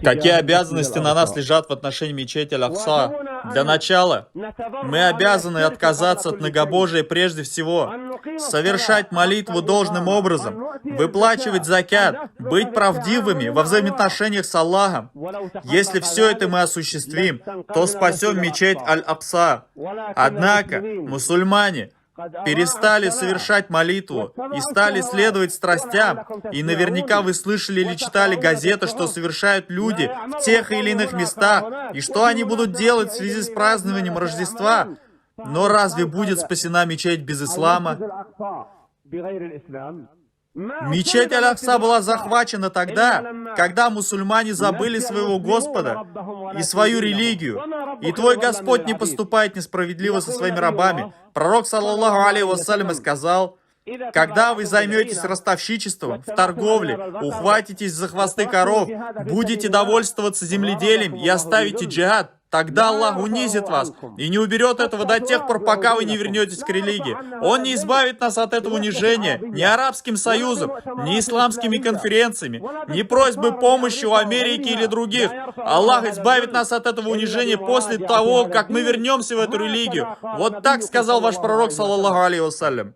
Какие обязанности на нас лежат в отношении мечети Аль-Акса? Для начала, мы обязаны отказаться от многобожия прежде всего, совершать молитву должным образом, выплачивать закят, быть правдивыми во взаимоотношениях с Аллахом. Если все это мы осуществим, то спасем мечеть Аль-Акса. Однако, мусульмане перестали совершать молитву и стали следовать страстям. И наверняка вы слышали или читали газеты, что совершают люди в тех или иных местах, и что они будут делать в связи с празднованием Рождества. Но разве будет спасена мечеть без ислама? Мечеть Аль-Акса была захвачена тогда, когда мусульмане забыли своего Господа и свою религию. И твой Господь не поступает несправедливо со своими рабами. Пророк, саллаллаху алейхи вассалям, сказал: когда вы займетесь ростовщичеством, в торговле, ухватитесь за хвосты коров, будете довольствоваться земледелием и оставите джихад, тогда Аллах унизит вас и не уберет этого до тех пор, пока вы не вернетесь к религии. Он не избавит нас от этого унижения ни Арабским Союзом, ни исламскими конференциями, ни просьбой помощи у Америки или других. Аллах избавит нас от этого унижения после того, как мы вернемся в эту религию. Вот так сказал ваш пророк, саллаллаху алейхи вассалям.